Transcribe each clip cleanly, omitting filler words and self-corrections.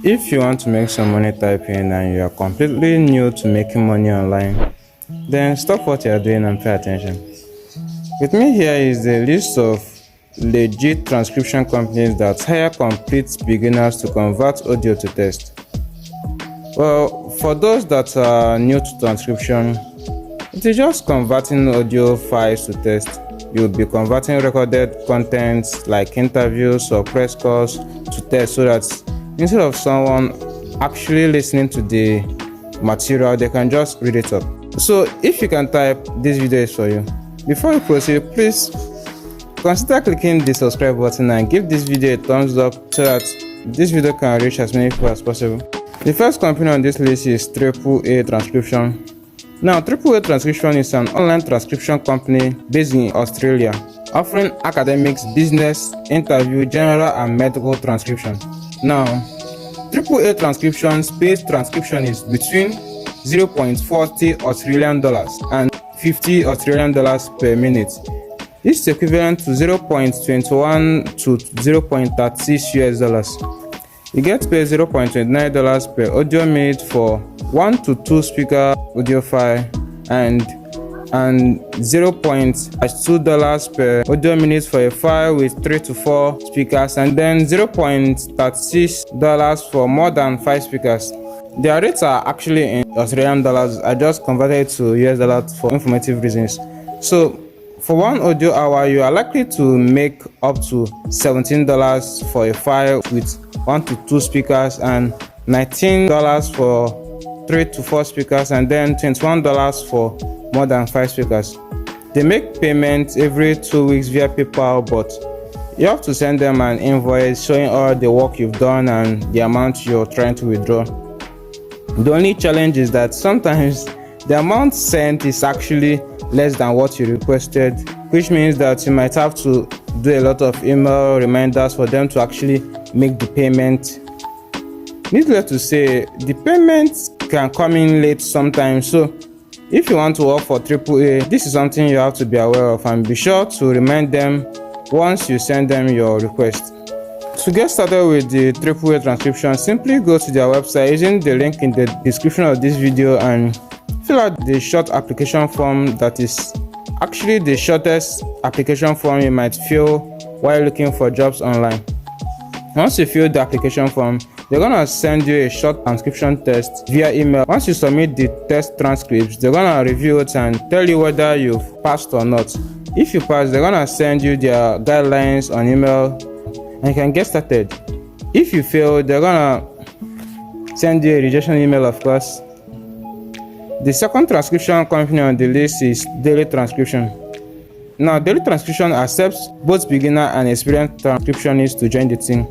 If you want to make some money typing and you are completely new to making money online, then stop what you are doing and pay attention. With me here is the list of legit transcription companies that hire complete beginners to convert audio to text. Well, for those that are new to transcription, it is just converting audio files to text. You'll be converting recorded content like interviews or press calls to text, so that instead of someone actually listening to the material, they can just read it up. So if you can type, this video is for you. Before you proceed, please consider clicking the subscribe button and give this video a thumbs up so that this video can reach as many people as possible. The first company on this list is AAA Transcription. Now, AAA Transcription is an online transcription company based in Australia, offering academics, business, interview, general and medical transcription. Now, AAA Transcription pays transcriptionists between $0.40 Australian and $50 per minute. This is equivalent to 0.21 to 0.36 US dollars. You get paid $0.29 per audio minute for 1 to 2 speaker audio file and $0.2 per audio minute for a file with 3 to 4 speakers, and then $0.36 for more than 5 speakers. Their rates are actually in Australian dollars. I just converted it to US dollars for informative reasons. So for 1 audio hour, you are likely to make up to $17 for a file with 1 to 2 speakers and $19 for 3 to 4 speakers, and then $21 for more than 5 speakers. They make payments every 2 weeks via PayPal, but you have to send them an invoice showing all the work you've done and the amount you're trying to withdraw. The only challenge is that sometimes the amount sent is actually less than what you requested, which means that you might have to do a lot of email reminders for them to actually make the payment. Needless to say, the payments can come in late sometimes, so if you want to work for AAA, this is something you have to be aware of, and be sure to remind them once you send them your request. To get started with the AAA transcription, simply go to their website using the link in the description of this video and fill out the short application form that is actually the shortest application form you might fill while looking for jobs online. Once you fill the application form, they're gonna send you a short transcription test via email. Once you submit the test transcripts, they're gonna review it and tell you whether you've passed or not. If you pass, they're gonna send you their guidelines on email and you can get started. If you fail, they're gonna send you a rejection email, of course. The second transcription company on the list is Daily Transcription. Now, Daily Transcription accepts both beginner and experienced transcriptionists to join the team.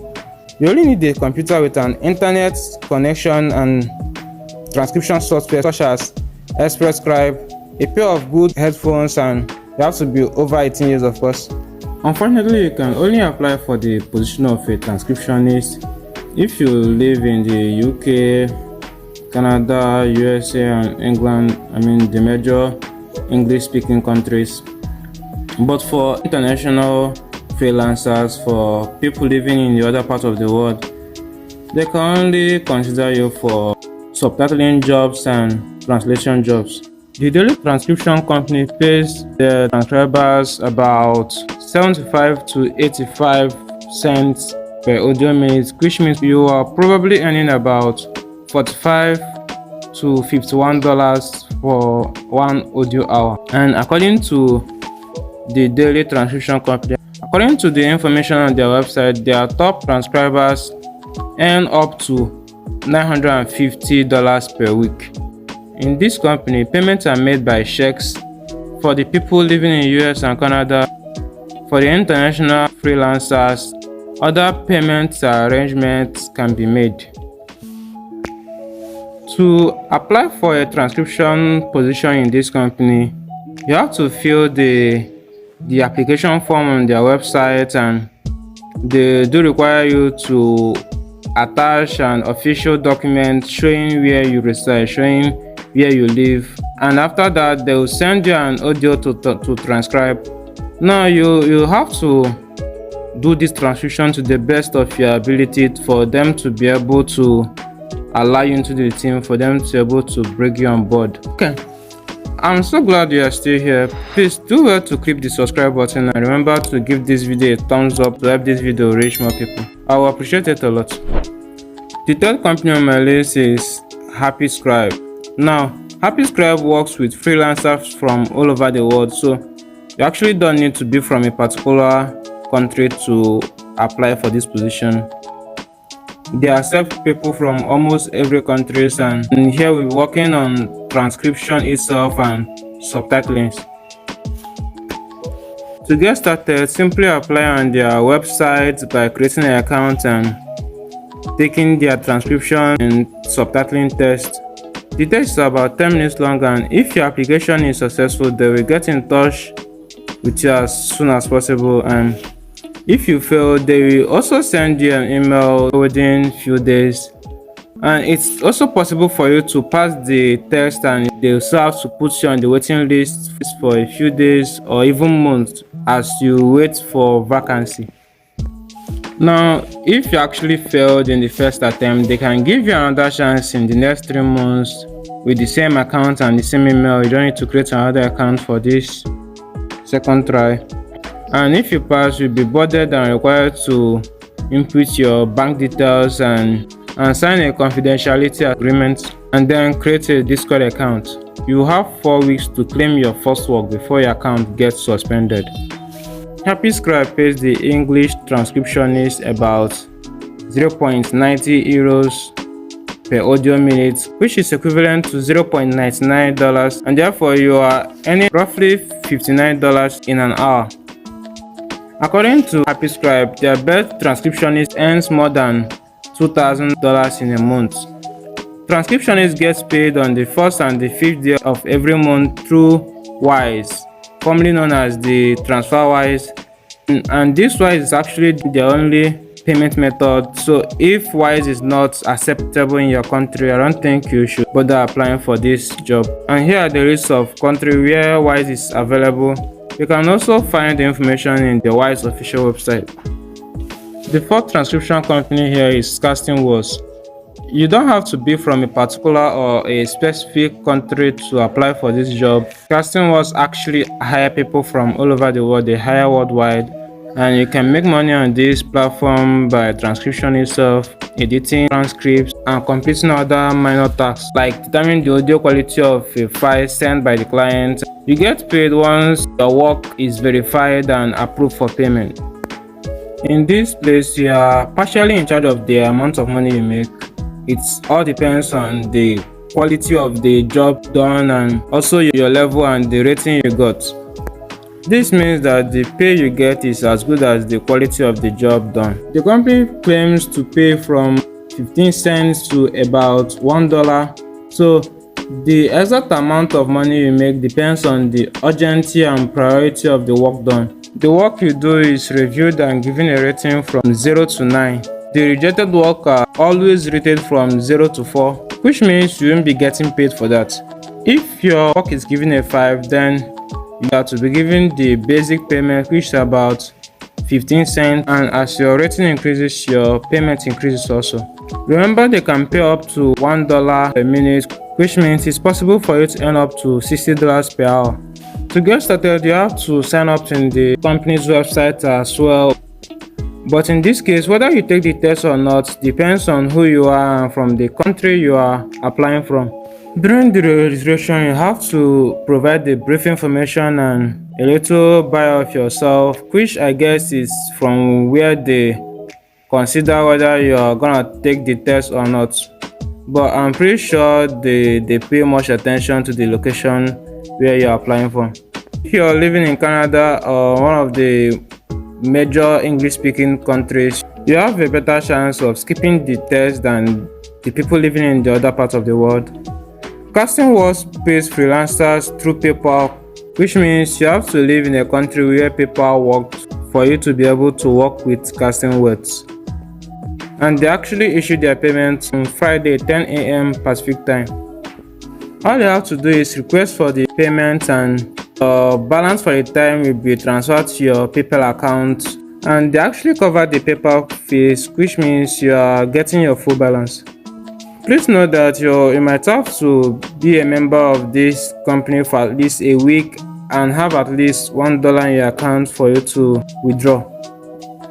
You only need a computer with an internet connection and transcription software such as Scribe, a pair of good headphones, and you have to be over 18 years, of course. Unfortunately, you can only apply for the position of a transcriptionist if you live in the UK, Canada, USA, and England, the major English-speaking countries. But for international freelancers, for people living in the other part of the world, they can only consider you for subtitling jobs and translation jobs. The Daily Transcription company pays their transcribers about 75 to 85 cents per audio minute, which means you are probably earning about $45 to $51 for 1 audio hour. And according to the Daily Transcription company, according to the information on their website, their top transcribers earn up to $950 per week. In this company, payments are made by checks for the people living in US and Canada. For the international freelancers, other payments arrangements can be made. To apply for a transcription position in this company, you have to fill the application form on their website, and they do require you to attach an official document showing where you reside, showing where you live, and after that they will send you an audio to transcribe. Now you have to do this transcription to the best of your ability for them to be able to allow you into the team, for them to be able to bring you on board. Okay, I'm so glad you are still here. Please do well to click the subscribe button and remember to give this video a thumbs up to help this video reach more people. I will appreciate it a lot. The third company on my list is HappyScribe. Now, HappyScribe works with freelancers from all over the world, so you actually don't need to be from a particular country to apply for this position. They accept people from almost every country, and here we're working on transcription itself and subtitling. To get started, simply apply on their website by creating an account and taking their transcription and subtitling test. The test is about 10 minutes long, and if your application is successful, they will get in touch with you as soon as possible, and if you fail, they will also send you an email within few days. And it's also possible for you to pass the test, and they also have to put you on the waiting list for a few days or even months as you wait for vacancy. Now, if you actually failed in the first attempt, they can give you another chance in the next 3 months with the same account and the same email. You don't need to create another account for this second try. And if you pass, you'll be boarded and required to input your bank details and sign a confidentiality agreement, and then create a Discord account. You have 4 weeks to claim your first work before your account gets suspended. HappyScribe pays the English transcriptionist about 0.90 euros per audio minute, which is equivalent to $0.99, and therefore you are earning roughly $59 in an hour. According to HappyScribe, their best transcriptionist earns more than $2,000 in a month. Transcriptionist gets paid on the 1st and the 5th day of every month through Wise, formerly known as the TransferWise, and this Wise is actually the only payment method. So if Wise is not acceptable in your country, I don't think you should bother applying for this job. And here are the lists of countries where Wise is available. You can also find the information in the Wise official website. The fourth transcription company here is CastingWorks. You don't have to be from a particular or a specific country to apply for this job. CastingWorks actually hire people from all over the world. They hire worldwide, and you can make money on this platform by transcription itself, editing transcripts, and completing other minor tasks like determining the audio quality of a file sent by the client. You get paid once your work is verified and approved for payment. In this place, you are partially in charge of the amount of money you make. It all depends on the quality of the job done and also your level and the rating you got. This means that the pay you get is as good as the quality of the job done. The company claims to pay from 15 cents to about $1. So the exact amount of money you make depends on the urgency and priority of the work done. The work you do is reviewed and given a rating from 0 to 9. The rejected work are always rated from 0 to 4, which means you won't be getting paid for that. If your work is given a 5, then you have to be given the basic payment, which is about 15 cents, and as your rating increases, your payment increases also. Remember, they can pay up to $1 per minute, which means it's possible for you to earn up to $60 per hour. To get started, you have to sign up in the company's website as well. But in this case, whether you take the test or not depends on who you are and from the country you are applying from. During the registration, you have to provide the brief information and a little bio of yourself, which I guess is from where they consider whether you are gonna take the test or not. But I'm pretty sure they pay much attention to the location where you're applying from. If you're living in Canada or one of the major English-speaking countries, you have a better chance of skipping the test than the people living in the other parts of the world. CastingWorks pays freelancers through PayPal, which means you have to live in a country where PayPal works for you to be able to work with CastingWorks. And they actually issue their payments on Friday 10 a.m. Pacific time. All you have to do is request for the payment, and balance for the time will be transferred to your PayPal account, and they actually cover the PayPal fees, which means you are getting your full balance. Please note that you might have to be a member of this company for at least a week and have at least $1 in your account for you to withdraw.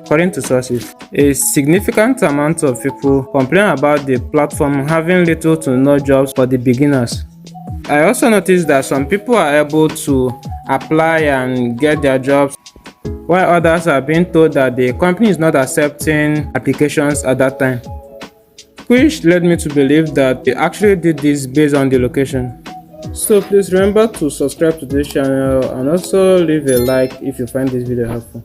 According to sources, a significant amount of people complain about the platform having little to no jobs for the beginners. I also noticed that some people are able to apply and get their jobs, while others are being told that the company is not accepting applications at that time, which led me to believe that they actually did this based on the location. So please remember to subscribe to this channel and also leave a like if you find this video helpful.